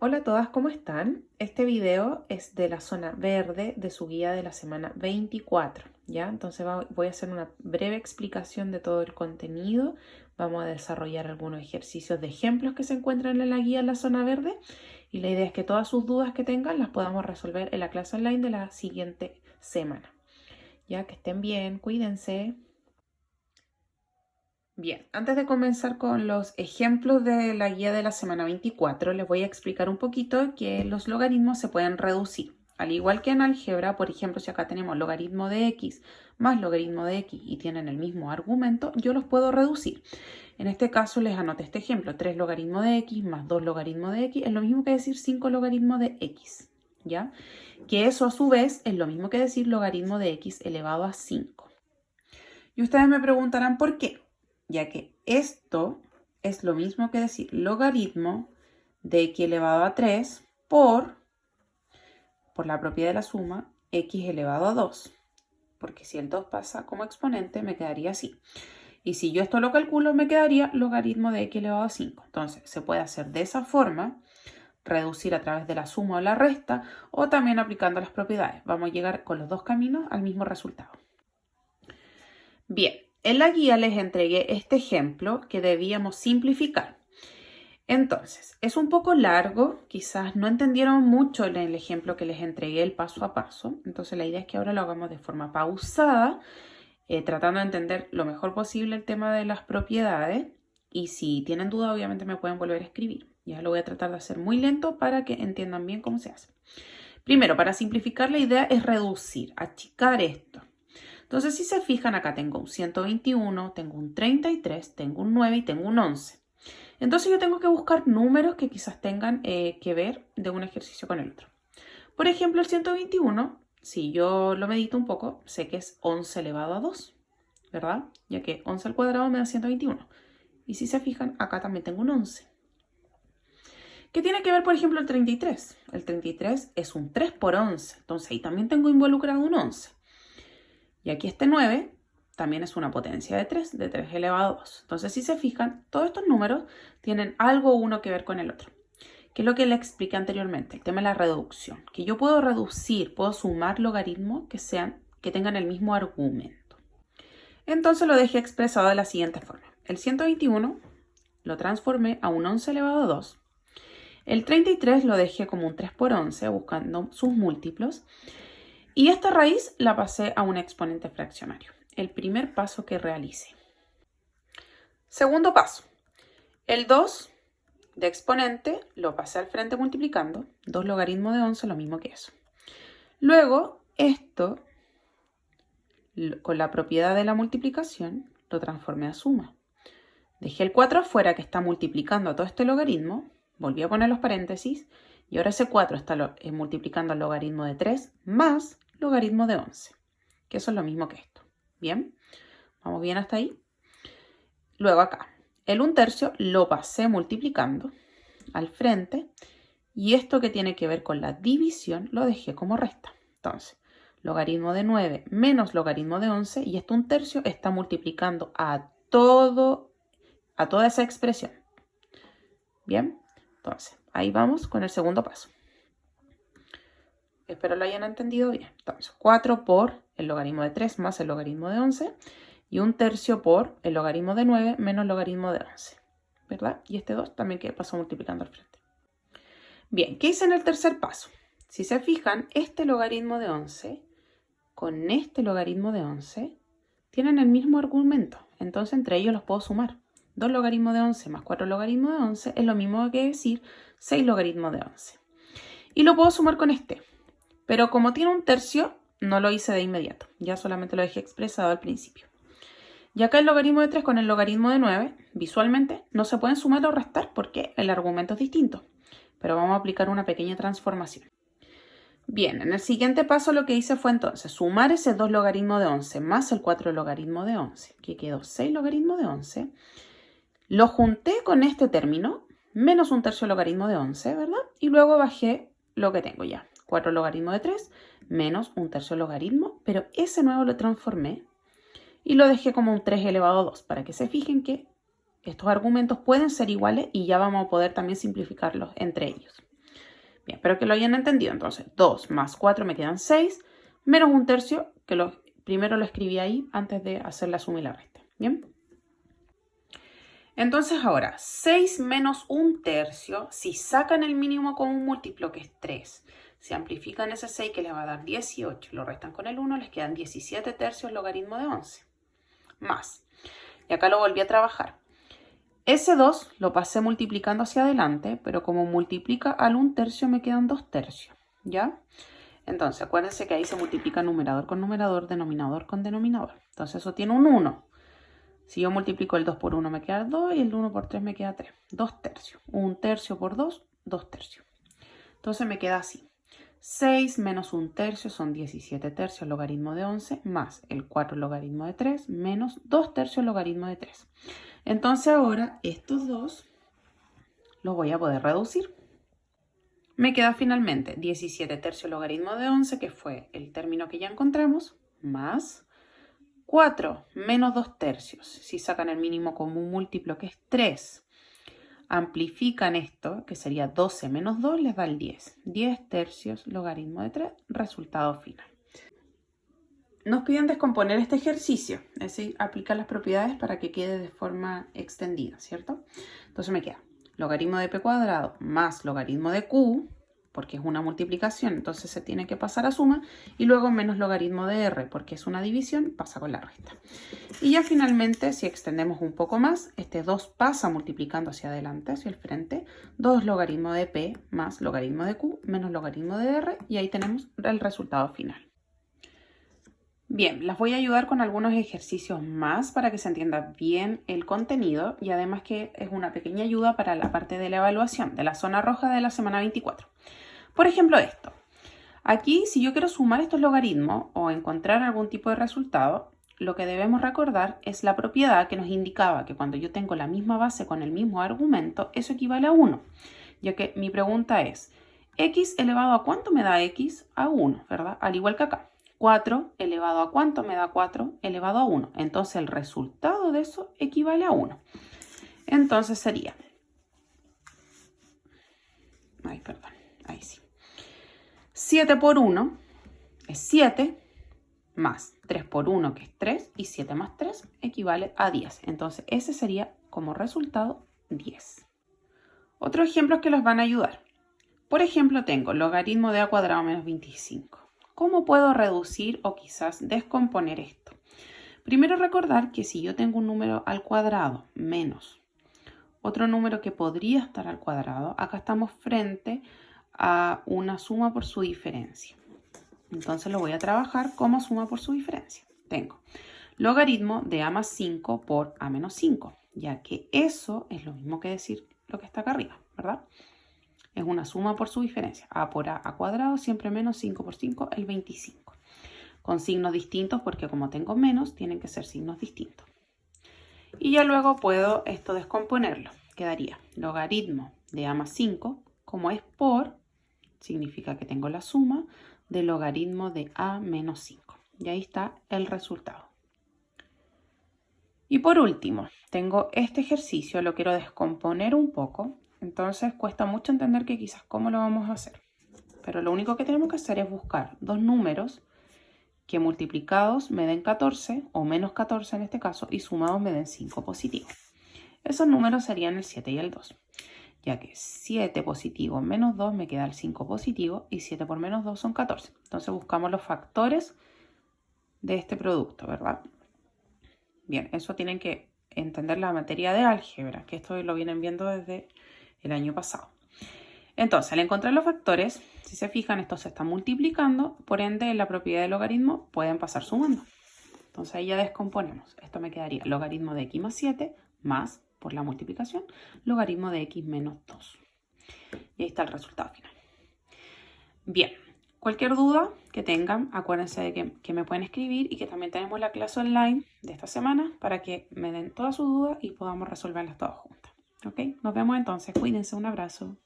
Hola a todas, ¿cómo están? Este video es de la zona verde de su guía de la semana 24, ¿ya? Entonces voy a hacer una breve explicación de todo el contenido. Vamos a desarrollar algunos ejercicios de ejemplos que se encuentran en la guía en la zona verde y la idea es que todas sus dudas que tengan las podamos resolver en la clase online de la siguiente semana. Ya que estén bien, cuídense. Bien, antes de comenzar con los ejemplos de la guía de la semana 24, les voy a explicar un poquito que los logaritmos se pueden reducir. Al igual que en álgebra, por ejemplo, si acá tenemos logaritmo de x más logaritmo de x y tienen el mismo argumento, yo los puedo reducir. En este caso les anoté este ejemplo, 3 logaritmo de x más 2 logaritmo de x es lo mismo que decir 5 logaritmo de x, ¿ya? Que eso a su vez es lo mismo que decir logaritmo de x elevado a 5. Y ustedes me preguntarán por qué, ya que esto es lo mismo que decir logaritmo de x elevado a 3 por la propiedad de la suma, x elevado a 2. Porque si el 2 pasa como exponente, me quedaría así. Y si yo esto lo calculo, me quedaría logaritmo de x elevado a 5. Entonces, se puede hacer de esa forma, reducir a través de la suma o la resta, o también aplicando las propiedades. Vamos a llegar con los dos caminos al mismo resultado. Bien, en la guía les entregué este ejemplo que debíamos simplificar. Entonces, es un poco largo, quizás no entendieron mucho en el ejemplo que les entregué el paso a paso. Entonces, la idea es que ahora lo hagamos de forma pausada, tratando de entender lo mejor posible el tema de las propiedades. Y si tienen duda, obviamente me pueden volver a escribir. Ya lo voy a tratar de hacer muy lento para que entiendan bien cómo se hace. Primero, para simplificar, la idea es reducir, achicar esto. Entonces, si se fijan, acá tengo un 121, tengo un 33, tengo un 9 y tengo un 11. Entonces yo tengo que buscar números que quizás tengan que ver de un ejercicio con el otro. Por ejemplo, el 121, si yo lo medito un poco, sé que es 11 elevado a 2, ¿verdad? Ya que 11 al cuadrado me da 121. Y si se fijan, acá también tengo un 11. ¿Qué tiene que ver, por ejemplo, el 33? El 33 es un 3 por 11, entonces ahí también tengo involucrado un 11. Y aquí este 9 también es una potencia de 3 elevado a 2. Entonces, si se fijan, todos estos números tienen algo uno que ver con el otro. Que es lo que le expliqué anteriormente, el tema de la reducción. Que yo puedo reducir, puedo sumar logaritmos que tengan el mismo argumento. Entonces lo dejé expresado de la siguiente forma. El 121 lo transformé a un 11 elevado a 2. El 33 lo dejé como un 3 por 11, buscando sus múltiplos. Y esta raíz la pasé a un exponente fraccionario. El primer paso que realice. Segundo paso. El 2 de exponente lo pasé al frente multiplicando. 2 logaritmos de 11, lo mismo que eso. Luego, esto, con la propiedad de la multiplicación, lo transformé a suma. Dejé el 4 afuera que está multiplicando a todo este logaritmo. Volví a poner los paréntesis. Y ahora ese 4 está multiplicando al logaritmo de 3 más logaritmo de 11. Que eso es lo mismo que esto. ¿Bien? ¿Vamos bien hasta ahí? Luego acá, el 1/3 lo pasé multiplicando al frente y esto que tiene que ver con la división lo dejé como resta. Entonces, logaritmo de 9 menos logaritmo de 11 y esto 1/3 está multiplicando a toda esa expresión. Bien, entonces ahí vamos con el segundo paso. Espero lo hayan entendido bien. Entonces, 4 por el logaritmo de 3 más el logaritmo de 11 y 1/3 por el logaritmo de 9 menos el logaritmo de 11, ¿verdad? Y este 2 también que pasó multiplicando al frente. Bien, ¿qué hice en el tercer paso? Si se fijan, este logaritmo de 11 con este logaritmo de 11 tienen el mismo argumento. Entonces, entre ellos los puedo sumar. 2 logaritmos de 11 más 4 logaritmos de 11 es lo mismo que decir 6 logaritmos de 11. Y lo puedo sumar con este. Pero como tiene 1/3, no lo hice de inmediato. Ya solamente lo dejé expresado al principio. Y acá el logaritmo de 3 con el logaritmo de 9, visualmente, no se pueden sumar o restar porque el argumento es distinto. Pero vamos a aplicar una pequeña transformación. Bien, en el siguiente paso lo que hice fue entonces sumar ese 2 logaritmo de 11 más el 4 logaritmo de 11, que quedó 6 logaritmo de 11. Lo junté con este término, menos 1/3 logaritmo de 11, ¿verdad? Y luego bajé lo que tengo ya. 4 logaritmo de 3 menos 1/3 logaritmo, pero ese nuevo lo transformé y lo dejé como un 3 elevado a 2, para que se fijen que estos argumentos pueden ser iguales y ya vamos a poder también simplificarlos entre ellos. Bien, espero que lo hayan entendido. Entonces, 2 más 4 me quedan 6, menos 1/3, que primero lo escribí ahí antes de hacer la suma y la resta. Bien. Entonces ahora, 6 menos 1/3, si sacan el mínimo común múltiplo, que es 3, si amplifican ese 6 que les va a dar 18, lo restan con el 1, les quedan 17/3 logaritmo de 11. Más. Y acá lo volví a trabajar. Ese 2 lo pasé multiplicando hacia adelante, pero como multiplica al 1/3 me quedan 2/3, ¿ya? Entonces acuérdense que ahí se multiplica numerador con numerador, denominador con denominador. Entonces eso tiene un 1. Si yo multiplico el 2 por 1 me queda 2 y el 1 por 3 me queda 3. 2/3. 1/3 por 2, 2/3. Entonces me queda así. 6 menos 1/3 son 17/3 logaritmo de 11 más el 4 logaritmo de 3 menos 2/3 logaritmo de 3. Entonces ahora estos dos los voy a poder reducir. Me queda finalmente 17/3 logaritmo de 11, que fue el término que ya encontramos, más 4 menos 2/3. Si sacan el mínimo común múltiplo, que es 3, amplifican esto, que sería 12 menos 2, les da el 10. 10/3 logaritmo de 3, resultado final. Nos piden descomponer este ejercicio, es decir, aplicar las propiedades para que quede de forma extendida, ¿cierto? Entonces me queda logaritmo de p cuadrado más logaritmo de q, porque es una multiplicación, entonces se tiene que pasar a suma, y luego menos logaritmo de r, porque es una división, pasa con la resta. Y ya finalmente, si extendemos un poco más, este 2 pasa multiplicando hacia adelante, hacia el frente, 2 logaritmo de p más logaritmo de q menos logaritmo de r, y ahí tenemos el resultado final. Bien, las voy a ayudar con algunos ejercicios más para que se entienda bien el contenido y además que es una pequeña ayuda para la parte de la evaluación de la zona roja de la semana 24. Por ejemplo, esto. Aquí, si yo quiero sumar estos logaritmos o encontrar algún tipo de resultado, lo que debemos recordar es la propiedad que nos indicaba que cuando yo tengo la misma base con el mismo argumento, eso equivale a 1. Ya que mi pregunta es, ¿x elevado a cuánto me da x? A 1, ¿verdad? Al igual que acá. 4 elevado a cuánto me da 4 elevado a 1. Entonces el resultado de eso equivale a 1. Entonces sería... ahí sí. 7 por 1 es 7, más 3 por 1 que es 3, y 7 más 3 equivale a 10. Entonces ese sería como resultado 10. Otros ejemplos que los van a ayudar. Por ejemplo, tengo logaritmo de a cuadrado menos 25. ¿Cómo puedo reducir o quizás descomponer esto? Primero recordar que si yo tengo un número al cuadrado menos otro número que podría estar al cuadrado, acá estamos frente a una suma por su diferencia. Entonces lo voy a trabajar como suma por su diferencia. Tengo logaritmo de a más 5 por a menos 5, ya que eso es lo mismo que decir lo que está acá arriba, ¿verdad? Es una suma por su diferencia. A por a cuadrado, siempre menos 5 por 5, el 25. Con signos distintos, porque como tengo menos, tienen que ser signos distintos. Y ya luego puedo esto descomponerlo. Quedaría logaritmo de a más 5, como es por, significa que tengo la suma de logaritmo de a menos 5. Y ahí está el resultado. Y por último, tengo este ejercicio, lo quiero descomponer un poco. Entonces cuesta mucho entender que quizás cómo lo vamos a hacer. Pero lo único que tenemos que hacer es buscar dos números que multiplicados me den 14 o menos 14 en este caso y sumados me den 5 positivos. Esos números serían el 7 y el 2. Ya que 7 positivo menos 2 me queda el 5 positivo y 7 por menos 2 son 14. Entonces buscamos los factores de este producto, ¿verdad? Bien, eso tienen que entender la materia de álgebra, que esto lo vienen viendo desde el año pasado. Entonces, al encontrar los factores, si se fijan, estos se están multiplicando, por ende, en la propiedad del logaritmo pueden pasar sumando. Entonces, ahí ya descomponemos. Esto me quedaría logaritmo de x más 7 más, por la multiplicación, logaritmo de x menos 2. Y ahí está el resultado final. Bien, cualquier duda que tengan, acuérdense de que me pueden escribir y que también tenemos la clase online de esta semana para que me den todas sus dudas y podamos resolverlas todas juntas. ¿Ok? Nos vemos entonces. Cuídense. Un abrazo.